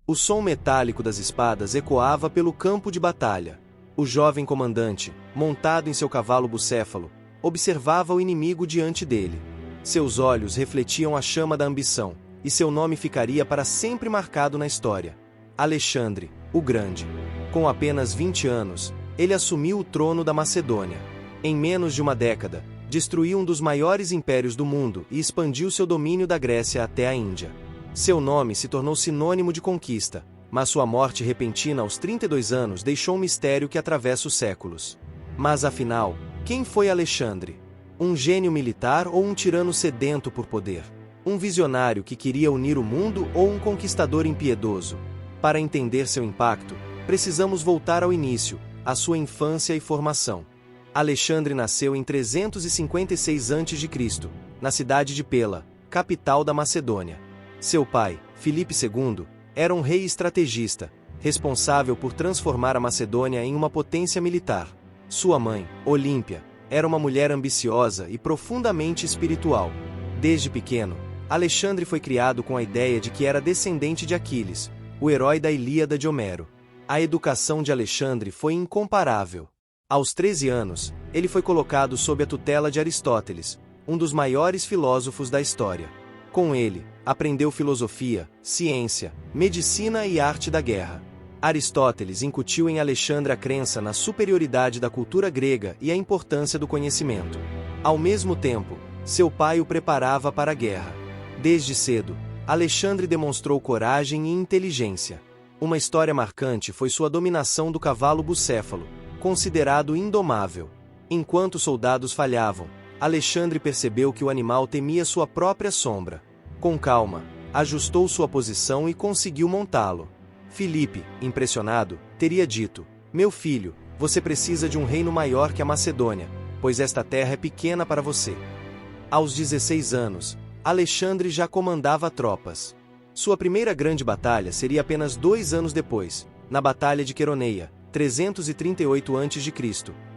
O som metálico das espadas ecoava pelo campo de batalha. O jovem comandante, montado em seu cavalo bucéfalo, observava o inimigo diante dele. Seus olhos refletiam a chama da ambição, e seu nome ficaria para sempre marcado na história. Alexandre, o Grande. Com apenas 20 anos, ele assumiu o trono da Macedônia. Em menos de uma década, destruiu um dos maiores impérios do mundo e expandiu seu domínio da Grécia até a Índia. Seu nome se tornou sinônimo de conquista, mas sua morte repentina aos 32 anos deixou um mistério que atravessa os séculos. Mas afinal, quem foi Alexandre? Um gênio militar ou um tirano sedento por poder? Um visionário que queria unir o mundo ou um conquistador impiedoso? Para entender seu impacto, precisamos voltar ao início, à sua infância e formação. Alexandre nasceu em 356 a.C., na cidade de Pela, capital da Macedônia. Seu pai, Filipe II, era um rei estrategista, responsável por transformar a Macedônia em uma potência militar. Sua mãe, Olímpia, era uma mulher ambiciosa e profundamente espiritual. Desde pequeno, Alexandre foi criado com a ideia de que era descendente de Aquiles, o herói da Ilíada de Homero. A educação de Alexandre foi incomparável. Aos 13 anos, ele foi colocado sob a tutela de Aristóteles, um dos maiores filósofos da história. Com ele, aprendeu filosofia, ciência, medicina e arte da guerra. Aristóteles incutiu em Alexandre a crença na superioridade da cultura grega e a importância do conhecimento. Ao mesmo tempo, seu pai o preparava para a guerra. Desde cedo, Alexandre demonstrou coragem e inteligência. Uma história marcante foi sua dominação do cavalo bucéfalo, considerado indomável. Enquanto soldados falhavam, Alexandre percebeu que o animal temia sua própria sombra. Com calma, ajustou sua posição e conseguiu montá-lo. Filipe, impressionado, teria dito: "Meu filho, você precisa de um reino maior que a Macedônia, pois esta terra é pequena para você." Aos 16 anos, Alexandre já comandava tropas. Sua primeira grande batalha seria apenas 2 anos depois, na Batalha de Queroneia, 338 a.C.,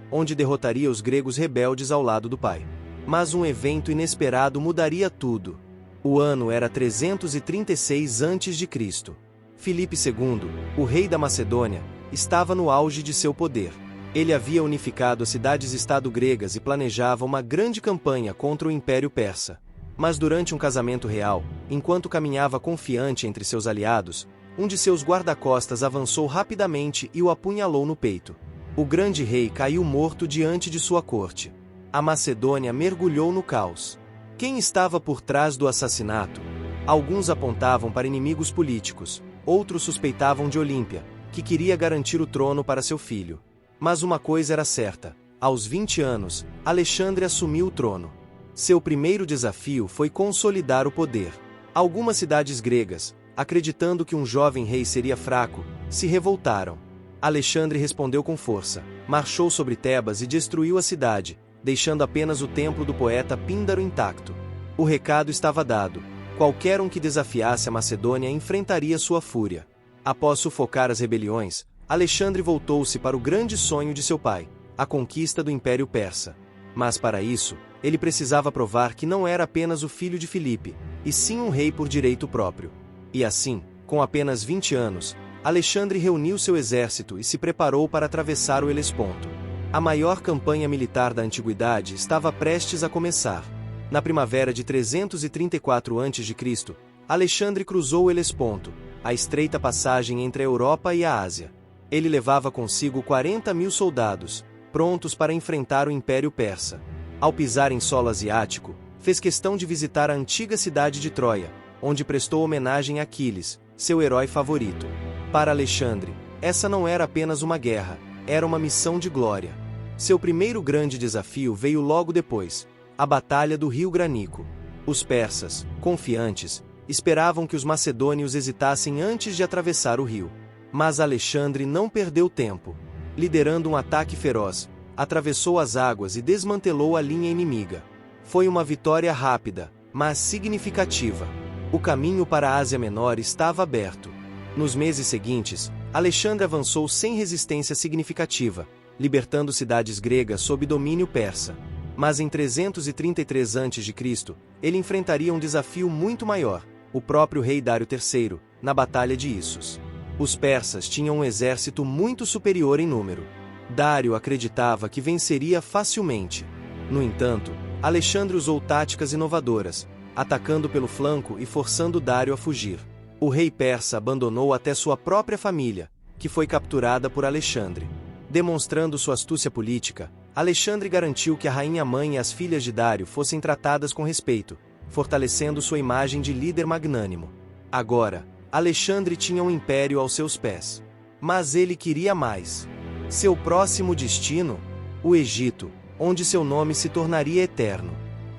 onde derrotaria os gregos rebeldes ao lado do pai. Mas um evento inesperado mudaria tudo. O ano era 336 a.C. Filipe II, o rei da Macedônia, estava no auge de seu poder. Ele havia unificado as cidades-estado gregas e planejava uma grande campanha contra o Império Persa. Mas durante um casamento real, enquanto caminhava confiante entre seus aliados, um de seus guarda-costas avançou rapidamente e o apunhalou no peito. O grande rei caiu morto diante de sua corte. A Macedônia mergulhou no caos. Quem estava por trás do assassinato? Alguns apontavam para inimigos políticos, outros suspeitavam de Olímpia, que queria garantir o trono para seu filho. Mas uma coisa era certa: aos 20 anos, Alexandre assumiu o trono. Seu primeiro desafio foi consolidar o poder. Algumas cidades gregas, acreditando que um jovem rei seria fraco, se revoltaram. Alexandre respondeu com força, marchou sobre Tebas e destruiu a cidade, deixando apenas o templo do poeta Píndaro intacto. O recado estava dado: qualquer um que desafiasse a Macedônia enfrentaria sua fúria. Após sufocar as rebeliões, Alexandre voltou-se para o grande sonho de seu pai, a conquista do Império Persa. Mas para isso, ele precisava provar que não era apenas o filho de Filipe, e sim um rei por direito próprio. E assim, com apenas 20 anos, Alexandre reuniu seu exército e se preparou para atravessar o Helesponto. A maior campanha militar da antiguidade estava prestes a começar. Na primavera de 334 a.C., Alexandre cruzou o Helesponto, a estreita passagem entre a Europa e a Ásia. Ele levava consigo 40.000 soldados, prontos para enfrentar o Império Persa. Ao pisar em solo asiático, fez questão de visitar a antiga cidade de Troia, onde prestou homenagem a Aquiles, seu herói favorito. Para Alexandre, essa não era apenas uma guerra, era uma missão de glória. Seu primeiro grande desafio veio logo depois, a Batalha do Rio Granico. Os persas, confiantes, esperavam que os macedônios hesitassem antes de atravessar o rio. Mas Alexandre não perdeu tempo. Liderando um ataque feroz, atravessou as águas e desmantelou a linha inimiga. Foi uma vitória rápida, mas significativa. O caminho para a Ásia Menor estava aberto. Nos meses seguintes, Alexandre avançou sem resistência significativa, libertando cidades gregas sob domínio persa. Mas em 333 a.C., ele enfrentaria um desafio muito maior: o próprio rei Dário III, na Batalha de Issos. Os persas tinham um exército muito superior em número. Dário acreditava que venceria facilmente. No entanto, Alexandre usou táticas inovadoras, atacando pelo flanco e forçando Dário a fugir. O rei persa abandonou até sua própria família, que foi capturada por Alexandre. Demonstrando sua astúcia política, Alexandre garantiu que a rainha-mãe e as filhas de Dário fossem tratadas com respeito, fortalecendo sua imagem de líder magnânimo. Agora, Alexandre tinha um império aos seus pés. Mas ele queria mais. Seu próximo destino? O Egito, onde seu nome se tornaria eterno.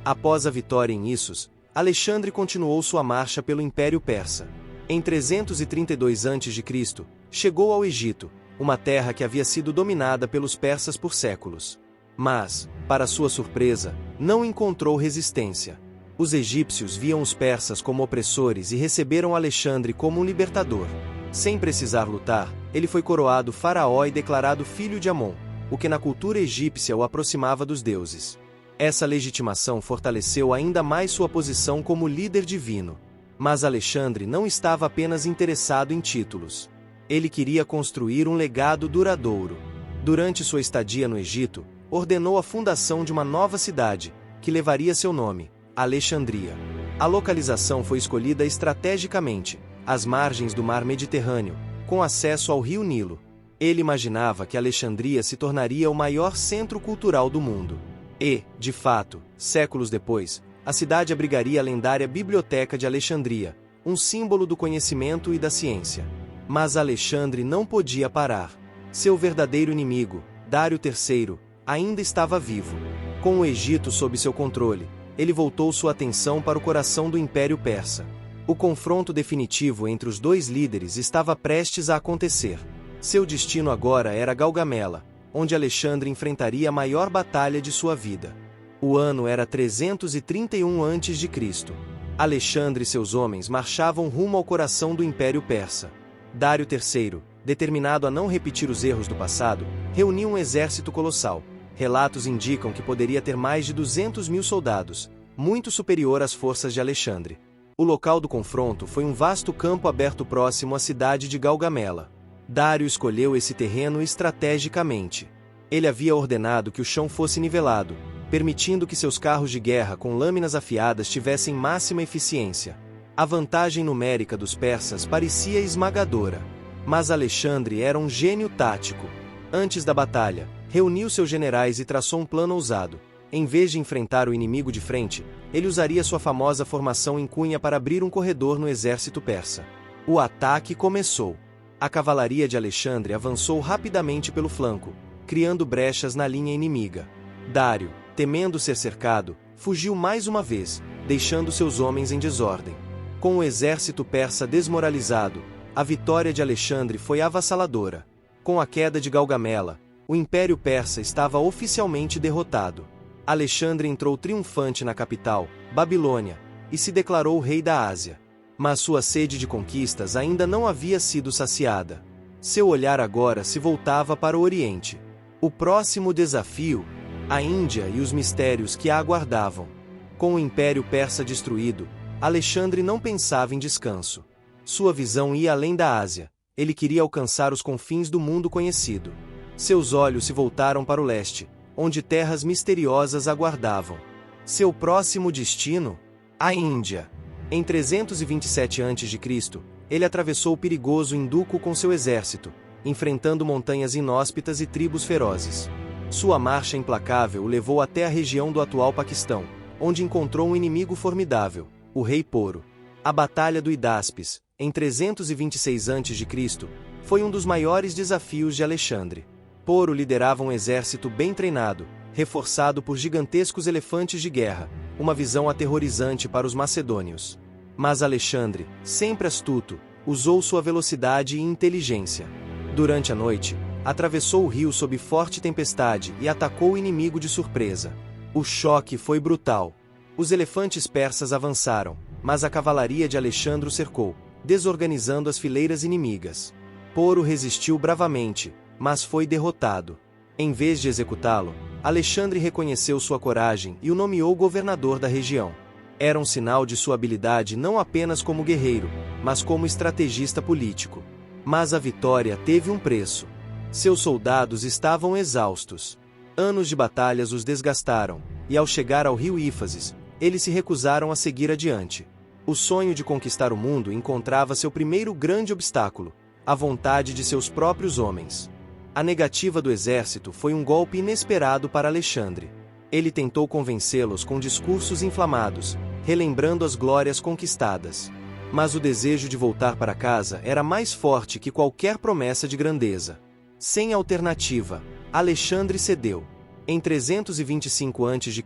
Após a vitória em Issos, Alexandre continuou sua marcha pelo Império Persa. Em 332 a.C., chegou ao Egito, uma terra que havia sido dominada pelos persas por séculos. Mas, para sua surpresa, não encontrou resistência. Os egípcios viam os persas como opressores e receberam Alexandre como um libertador. Sem precisar lutar, ele foi coroado faraó e declarado filho de Amon, o que na cultura egípcia o aproximava dos deuses. Essa legitimação fortaleceu ainda mais sua posição como líder divino. Mas Alexandre não estava apenas interessado em títulos. Ele queria construir um legado duradouro. Durante sua estadia no Egito, ordenou a fundação de uma nova cidade, que levaria seu nome, Alexandria. A localização foi escolhida estrategicamente, às margens do mar Mediterrâneo, com acesso ao rio Nilo. Ele imaginava que Alexandria se tornaria o maior centro cultural do mundo. E, de fato, séculos depois, a cidade abrigaria a lendária Biblioteca de Alexandria, um símbolo do conhecimento e da ciência. Mas Alexandre não podia parar. Seu verdadeiro inimigo, Dário III, ainda estava vivo. Com o Egito sob seu controle, ele voltou sua atenção para o coração do Império Persa. O confronto definitivo entre os dois líderes estava prestes a acontecer. Seu destino agora era Gaugamela, onde Alexandre enfrentaria a maior batalha de sua vida. O ano era 331 a.C. Alexandre e seus homens marchavam rumo ao coração do Império Persa. Dário III, determinado a não repetir os erros do passado, reuniu um exército colossal. Relatos indicam que poderia ter mais de 200 mil soldados, muito superior às forças de Alexandre. O local do confronto foi um vasto campo aberto próximo à cidade de Gaugamela. Dário escolheu esse terreno estrategicamente. Ele havia ordenado que o chão fosse nivelado, permitindo que seus carros de guerra com lâminas afiadas tivessem máxima eficiência. A vantagem numérica dos persas parecia esmagadora. Mas Alexandre era um gênio tático. Antes da batalha, reuniu seus generais e traçou um plano ousado. Em vez de enfrentar o inimigo de frente, ele usaria sua famosa formação em cunha para abrir um corredor no exército persa. O ataque começou. A cavalaria de Alexandre avançou rapidamente pelo flanco, criando brechas na linha inimiga. Dário, temendo ser cercado, fugiu mais uma vez, deixando seus homens em desordem. Com o exército persa desmoralizado, a vitória de Alexandre foi avassaladora. Com a queda de Gaugamela, o Império Persa estava oficialmente derrotado. Alexandre entrou triunfante na capital, Babilônia, e se declarou rei da Ásia. Mas sua sede de conquistas ainda não havia sido saciada. Seu olhar agora se voltava para o Oriente. O próximo desafio, a Índia e os mistérios que a aguardavam. Com o Império Persa destruído, Alexandre não pensava em descanso. Sua visão ia além da Ásia. Ele queria alcançar os confins do mundo conhecido. Seus olhos se voltaram para o leste, onde terras misteriosas aguardavam. Seu próximo destino? A Índia. Em 327 a.C., ele atravessou o perigoso Hinduco com seu exército, enfrentando montanhas inóspitas e tribos ferozes. Sua marcha implacável o levou até a região do atual Paquistão, onde encontrou um inimigo formidável, o rei Poro. A Batalha do Hidáspes, em 326 a.C., foi um dos maiores desafios de Alexandre. Poro liderava um exército bem treinado, reforçado por gigantescos elefantes de guerra, uma visão aterrorizante para os macedônios. Mas Alexandre, sempre astuto, usou sua velocidade e inteligência. Durante a noite, atravessou o rio sob forte tempestade e atacou o inimigo de surpresa. O choque foi brutal. Os elefantes persas avançaram, mas a cavalaria de Alexandre o cercou, desorganizando as fileiras inimigas. Poro resistiu bravamente, mas foi derrotado. Em vez de executá-lo, Alexandre reconheceu sua coragem e o nomeou governador da região. Era um sinal de sua habilidade não apenas como guerreiro, mas como estrategista político. Mas a vitória teve um preço. Seus soldados estavam exaustos. Anos de batalhas os desgastaram, e ao chegar ao rio Ífasis, eles se recusaram a seguir adiante. O sonho de conquistar o mundo encontrava seu primeiro grande obstáculo, a vontade de seus próprios homens. A negativa do exército foi um golpe inesperado para Alexandre. Ele tentou convencê-los com discursos inflamados, relembrando as glórias conquistadas. Mas o desejo de voltar para casa era mais forte que qualquer promessa de grandeza. Sem alternativa, Alexandre cedeu. Em 325 a.C.,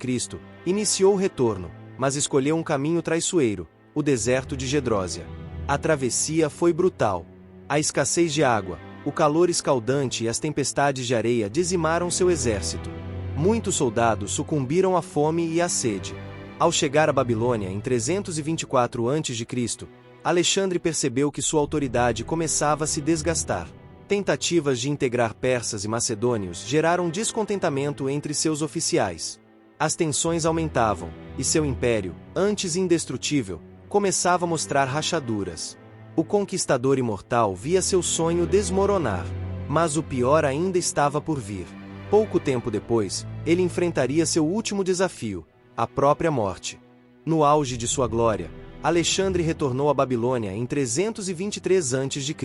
iniciou o retorno, mas escolheu um caminho traiçoeiro, o deserto de Gedrósia. A travessia foi brutal. A escassez de água, o calor escaldante e as tempestades de areia dizimaram seu exército. Muitos soldados sucumbiram à fome e à sede. Ao chegar à Babilônia em 324 a.C., Alexandre percebeu que sua autoridade começava a se desgastar. Tentativas de integrar persas e macedônios geraram descontentamento entre seus oficiais. As tensões aumentavam, e seu império, antes indestrutível, começava a mostrar rachaduras. O conquistador imortal via seu sonho desmoronar, mas o pior ainda estava por vir. Pouco tempo depois, ele enfrentaria seu último desafio, a própria morte. No auge de sua glória, Alexandre retornou à Babilônia em 323 a.C.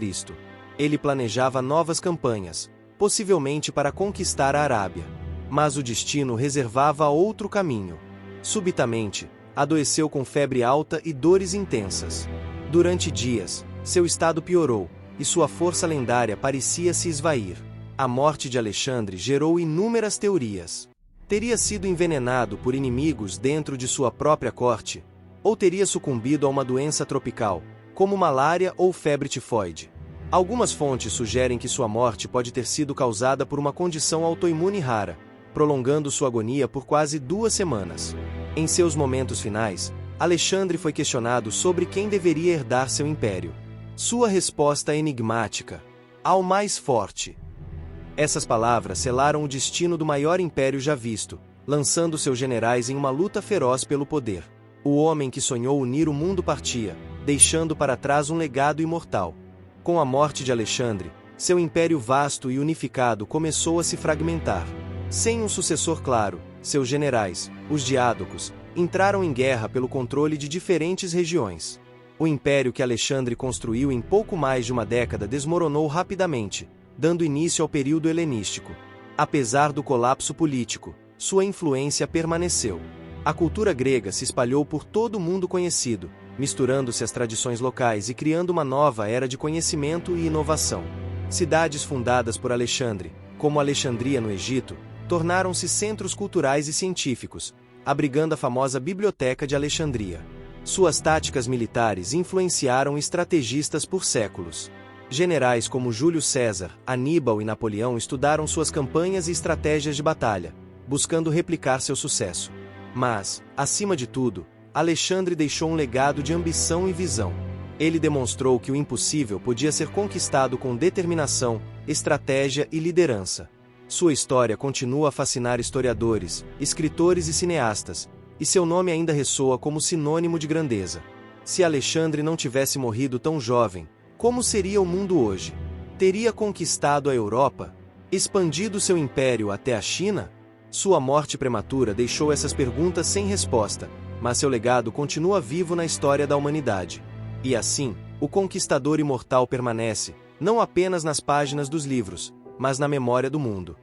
Ele planejava novas campanhas, possivelmente para conquistar a Arábia. Mas o destino reservava outro caminho. Subitamente, adoeceu com febre alta e dores intensas. Durante dias, seu estado piorou, e sua força lendária parecia se esvair. A morte de Alexandre gerou inúmeras teorias. Teria sido envenenado por inimigos dentro de sua própria corte? Ou teria sucumbido a uma doença tropical, como malária ou febre tifoide? Algumas fontes sugerem que sua morte pode ter sido causada por uma condição autoimune rara, prolongando sua agonia por quase 2 semanas. Em seus momentos finais, Alexandre foi questionado sobre quem deveria herdar seu império. Sua resposta é enigmática: ao mais forte. Essas palavras selaram o destino do maior império já visto, lançando seus generais em uma luta feroz pelo poder. O homem que sonhou unir o mundo partia, deixando para trás um legado imortal. Com a morte de Alexandre, seu império vasto e unificado começou a se fragmentar. Sem um sucessor claro, seus generais, os diádocos, entraram em guerra pelo controle de diferentes regiões. O império que Alexandre construiu em pouco mais de uma década desmoronou rapidamente, dando início ao período helenístico. Apesar do colapso político, sua influência permaneceu. A cultura grega se espalhou por todo o mundo conhecido, misturando-se às tradições locais e criando uma nova era de conhecimento e inovação. Cidades fundadas por Alexandre, como Alexandria no Egito, tornaram-se centros culturais e científicos, abrigando a famosa Biblioteca de Alexandria. Suas táticas militares influenciaram estrategistas por séculos. Generais como Júlio César, Aníbal e Napoleão estudaram suas campanhas e estratégias de batalha, buscando replicar seu sucesso. Mas, acima de tudo, Alexandre deixou um legado de ambição e visão. Ele demonstrou que o impossível podia ser conquistado com determinação, estratégia e liderança. Sua história continua a fascinar historiadores, escritores e cineastas, e seu nome ainda ressoa como sinônimo de grandeza. Se Alexandre não tivesse morrido tão jovem, como seria o mundo hoje? Teria conquistado a Europa? Expandido seu império até a China? Sua morte prematura deixou essas perguntas sem resposta, mas seu legado continua vivo na história da humanidade. E assim, o conquistador imortal permanece, não apenas nas páginas dos livros, mas na memória do mundo.